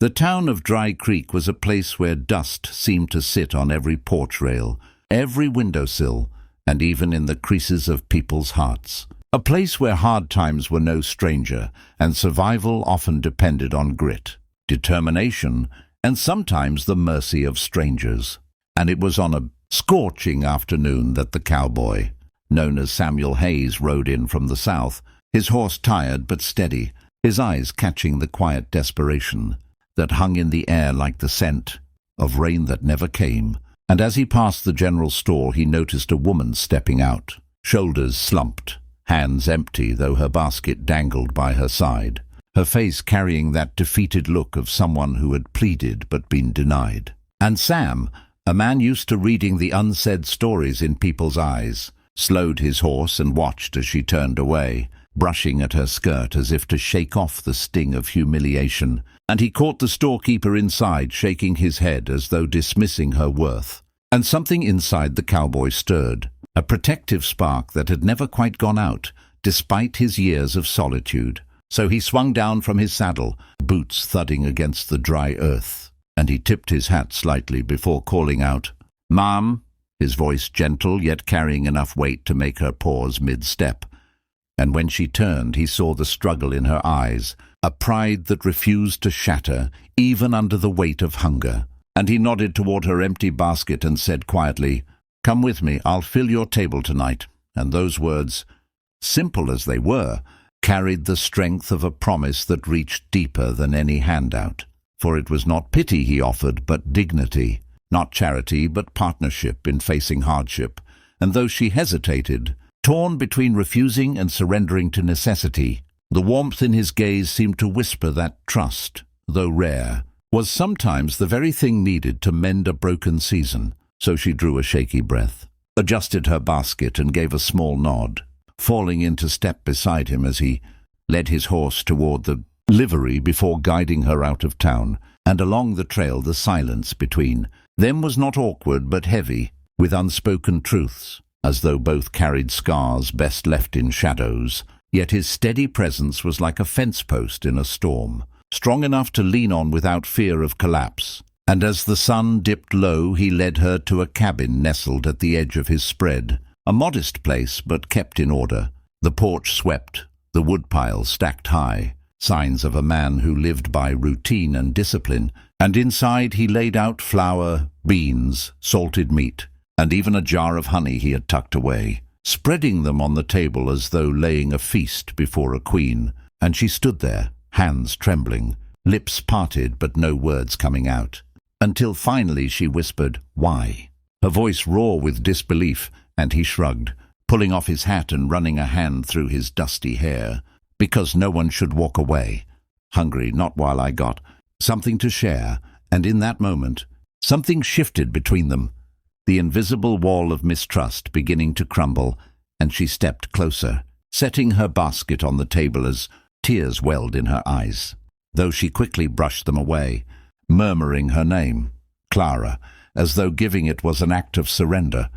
The town of Dry Creek was a place where dust seemed to sit on every porch rail, every windowsill, and even in the creases of people's hearts. A place where hard times were no stranger, and survival often depended on grit, determination, and sometimes the mercy of strangers. And it was on a scorching afternoon that the cowboy, known as Samuel Hayes, rode in from the south, his horse tired but steady, his eyes catching the quiet desperation that hung in the air like the scent of rain that never came. And as he passed the general store, he noticed a woman stepping out, shoulders slumped, hands empty though her basket dangled by her side, her face carrying that defeated look of someone who had pleaded but been denied. And Sam, a man used to reading the unsaid stories in people's eyes, slowed his horse and watched as she turned away, brushing at her skirt as if to shake off the sting of humiliation, and he caught the storekeeper inside shaking his head as though dismissing her worth. And something inside the cowboy stirred, a protective spark that had never quite gone out, despite his years of solitude. So he swung down from his saddle, boots thudding against the dry earth, and he tipped his hat slightly before calling out, "Ma'am," his voice gentle yet carrying enough weight to make her pause mid-step. And when she turned, he saw the struggle in her eyes, a pride that refused to shatter, even under the weight of hunger. And he nodded toward her empty basket and said quietly, "Come with me, I'll fill your table tonight." And those words, simple as they were, carried the strength of a promise that reached deeper than any handout. For it was not pity he offered, but dignity, not charity, but partnership in facing hardship. And though she hesitated, torn between refusing and surrendering to necessity, the warmth in his gaze seemed to whisper that trust, though rare, was sometimes the very thing needed to mend a broken season. So she drew a shaky breath, adjusted her basket and gave a small nod, falling into step beside him as he led his horse toward the livery before guiding her out of town. And along the trail the silence between them was not awkward but heavy, with unspoken truths, as though both carried scars best left in shadows. Yet his steady presence was like a fence post in a storm, strong enough to lean on without fear of collapse. And as the sun dipped low, he led her to a cabin nestled at the edge of his spread, a modest place but kept in order, the porch swept, the woodpile stacked high, signs of a man who lived by routine and discipline. And inside he laid out flour, beans, salted meat, and even a jar of honey he had tucked away, spreading them on the table as though laying a feast before a queen. And she stood there, hands trembling, lips parted but no words coming out, until finally she whispered, "Why?" Her voice raw with disbelief, and he shrugged, pulling off his hat and running a hand through his dusty hair. "Because no one should walk away. Hungry, not while I got something to share." And in that moment, something shifted between them, the invisible wall of mistrust beginning to crumble, and she stepped closer, setting her basket on the table as tears welled in her eyes, though she quickly brushed them away, murmuring her name, Clara, as though giving it was an act of surrender.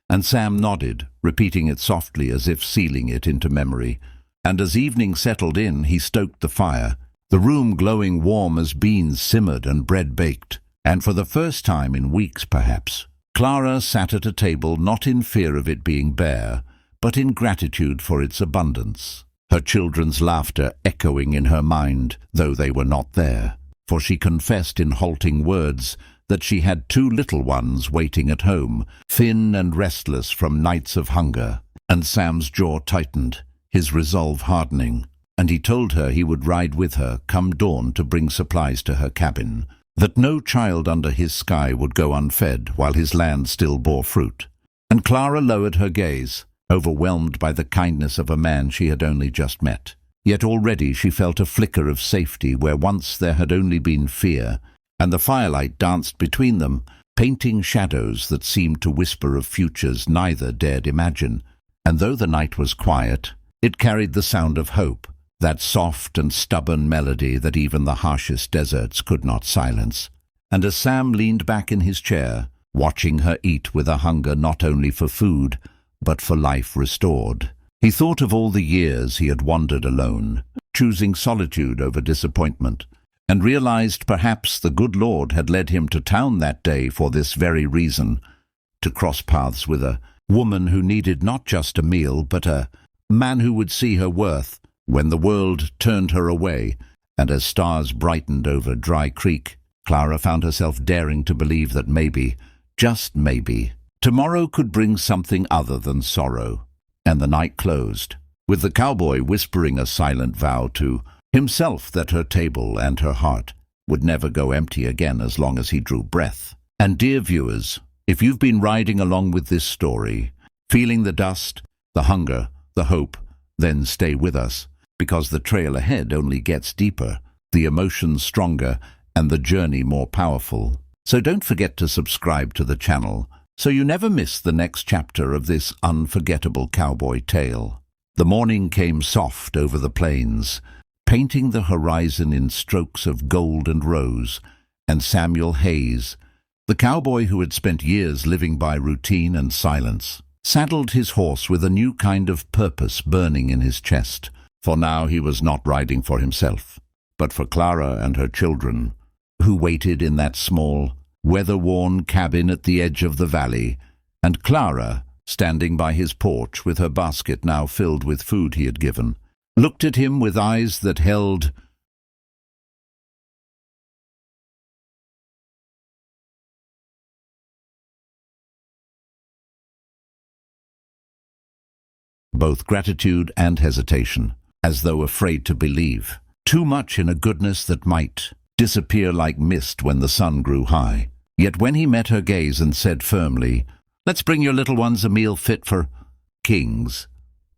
And Sam nodded, repeating it softly as if sealing it into memory. And as evening settled in, he stoked the fire, the room glowing warm as beans simmered and bread baked. And for the first time in weeks perhaps, Clara sat at a table not in fear of it being bare, but in gratitude for its abundance, her children's laughter echoing in her mind, though they were not there, for she confessed in halting words that she had 2 little ones waiting at home, thin and restless from nights of hunger. And Sam's jaw tightened, his resolve hardening, and he told her he would ride with her come dawn to bring supplies to her cabin, that no child under his sky would go unfed while his land still bore fruit. And Clara lowered her gaze, overwhelmed by the kindness of a man she had only just met. Yet already she felt a flicker of safety where once there had only been fear, and the firelight danced between them, painting shadows that seemed to whisper of futures neither dared imagine. And though the night was quiet, it carried the sound of hope, that soft and stubborn melody that even the harshest deserts could not silence. And as Sam leaned back in his chair, watching her eat with a hunger not only for food, but for life restored, he thought of all the years he had wandered alone, choosing solitude over disappointment, and realized perhaps the good Lord had led him to town that day for this very reason, to cross paths with a woman who needed not just a meal, but a man who would see her worth when the world turned her away. And as stars brightened over Dry Creek, Clara found herself daring to believe that maybe, just maybe, tomorrow could bring something other than sorrow. And the night closed, with the cowboy whispering a silent vow to himself that her table and her heart would never go empty again as long as he drew breath. And dear viewers, if you've been riding along with this story, feeling the dust, the hunger, the hope, then stay with us, because the trail ahead only gets deeper, the emotions stronger, and the journey more powerful. So don't forget to subscribe to the channel, so you never miss the next chapter of this unforgettable cowboy tale. The morning came soft over the plains, painting the horizon in strokes of gold and rose, and Samuel Hayes, the cowboy who had spent years living by routine and silence, saddled his horse with a new kind of purpose burning in his chest, for now he was not riding for himself, but for Clara and her children, who waited in that small, weather-worn cabin at the edge of the valley, and Clara, standing by his porch with her basket now filled with food he had given, looked at him with eyes that held both gratitude and hesitation, as though afraid to believe too much in a goodness that might disappear like mist when the sun grew high. Yet when he met her gaze and said firmly, "Let's bring your little ones a meal fit for kings,"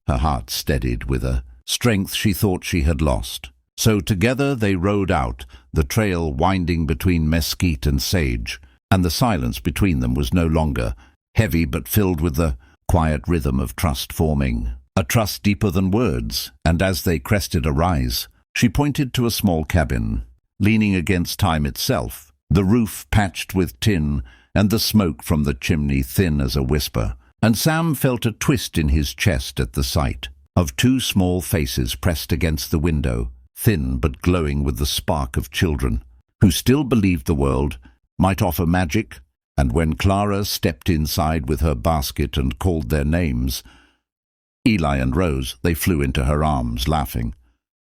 her heart steadied with a strength she thought she had lost. So together they rode out, the trail winding between mesquite and sage, and the silence between them was no longer heavy but filled with the quiet rhythm of trust forming, a trust deeper than words. And as they crested a rise, she pointed to a small cabin, leaning against time itself, the roof patched with tin and the smoke from the chimney thin as a whisper. And Sam felt a twist in his chest at the sight of two small faces pressed against the window, thin but glowing with the spark of children, who still believed the world might offer magic. And when Clara stepped inside with her basket and called their names, Eli and Rose, they flew into her arms, laughing,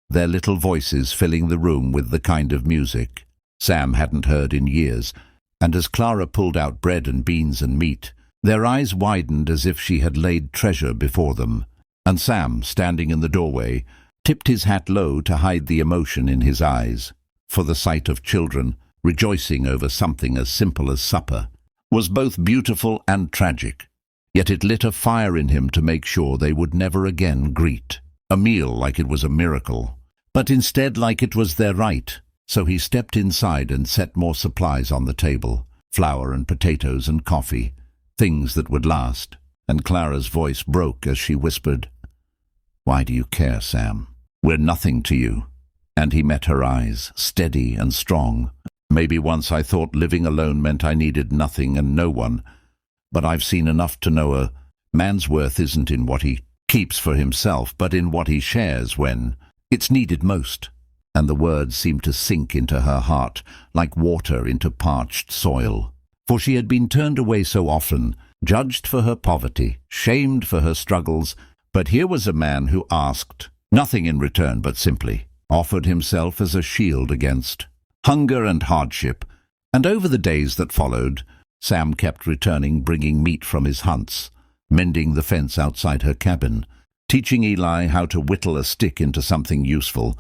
their little voices filling the room with the kind of music Sam hadn't heard in years. And as Clara pulled out bread and beans and meat, their eyes widened as if she had laid treasure before them. And Sam, standing in the doorway, tipped his hat low to hide the emotion in his eyes, for the sight of children rejoicing over something as simple as supper was both beautiful and tragic. Yet it lit a fire in him to make sure they would never again greet a meal like it was a miracle, but instead like it was their right. So he stepped inside and set more supplies on the table, flour and potatoes and coffee, things that would last. And Clara's voice broke as she whispered, "Why do you care, Sam? We're nothing to you." And he met her eyes, steady and strong. "Maybe once I thought living alone meant I needed nothing and no one, but I've seen enough to know a man's worth isn't in what he keeps for himself, but in what he shares when it's needed most." And the words seemed to sink into her heart like water into parched soil. For she had been turned away so often, judged for her poverty, shamed for her struggles, but here was a man who asked nothing in return but simply offered himself as a shield against hunger and hardship. And over the days that followed, Sam kept returning, bringing meat from his hunts, mending the fence outside her cabin, teaching Eli how to whittle a stick into something useful,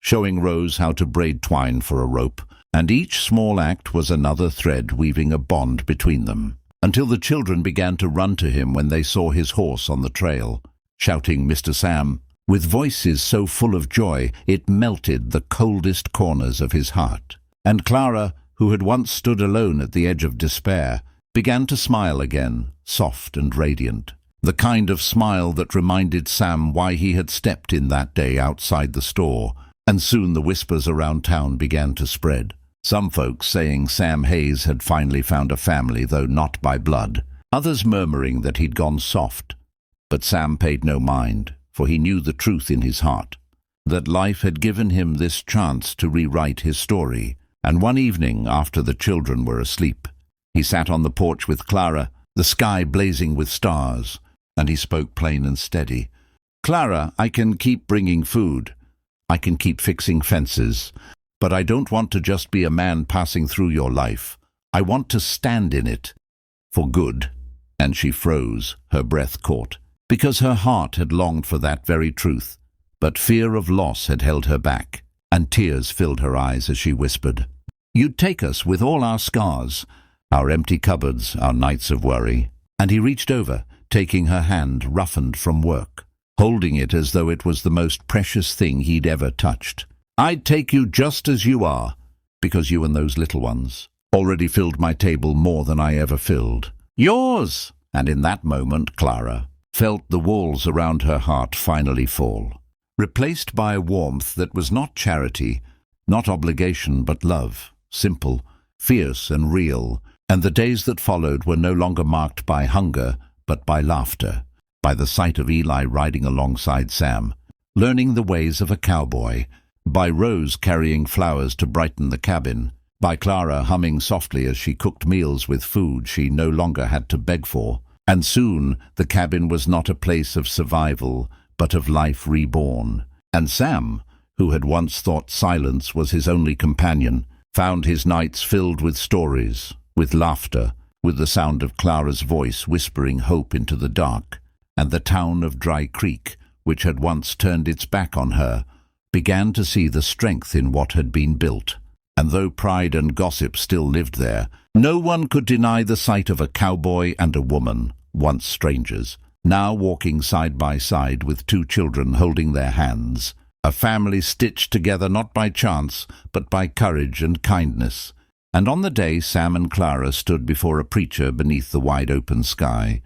showing Rose how to braid twine for a rope, and each small act was another thread weaving a bond between them, until the children began to run to him when they saw his horse on the trail, shouting "Mr. Sam," with voices so full of joy it melted the coldest corners of his heart. And Clara, who had once stood alone at the edge of despair, began to smile again, soft and radiant, the kind of smile that reminded Sam why he had stepped in that day outside the store. And soon the whispers around town began to spread, some folks saying Sam Hayes had finally found a family, though not by blood, others murmuring that he'd gone soft. But Sam paid no mind, for he knew the truth in his heart. that life had given him this chance to rewrite his story. And one evening, after the children were asleep, he sat on the porch with Clara, the sky blazing with stars, and he spoke plain and steady. "Clara, I can keep bringing food. I can keep fixing fences. But I don't want to just be a man passing through your life. I want to stand in it. For good." And she froze, her breath caught, because her heart had longed for that very truth. But fear of loss had held her back, and tears filled her eyes as she whispered, "You'd take us with all our scars, our empty cupboards, our nights of worry." And he reached over, taking her hand roughened from work, holding it as though it was the most precious thing he'd ever touched. "I'd take you just as you are, because you and those little ones already filled my table more than I ever filled. Yours!" And in that moment, Clara felt the walls around her heart finally fall, replaced by a warmth that was not charity, not obligation, but love, simple, fierce and real. And the days that followed were no longer marked by hunger, but by laughter, by the sight of Eli riding alongside Sam, learning the ways of a cowboy, by Rose carrying flowers to brighten the cabin, by Clara humming softly as she cooked meals with food she no longer had to beg for. And soon the cabin was not a place of survival, but of life reborn. And Sam, who had once thought silence was his only companion, found his nights filled with stories, with laughter, with the sound of Clara's voice whispering hope into the dark. And the town of Dry Creek, which had once turned its back on her, began to see the strength in what had been built. And though pride and gossip still lived there, no one could deny the sight of a cowboy and a woman, once strangers, now walking side by side with two children holding their hands, a family stitched together not by chance, but by courage and kindness. And on the day Sam and Clara stood before a preacher beneath the wide-open sky,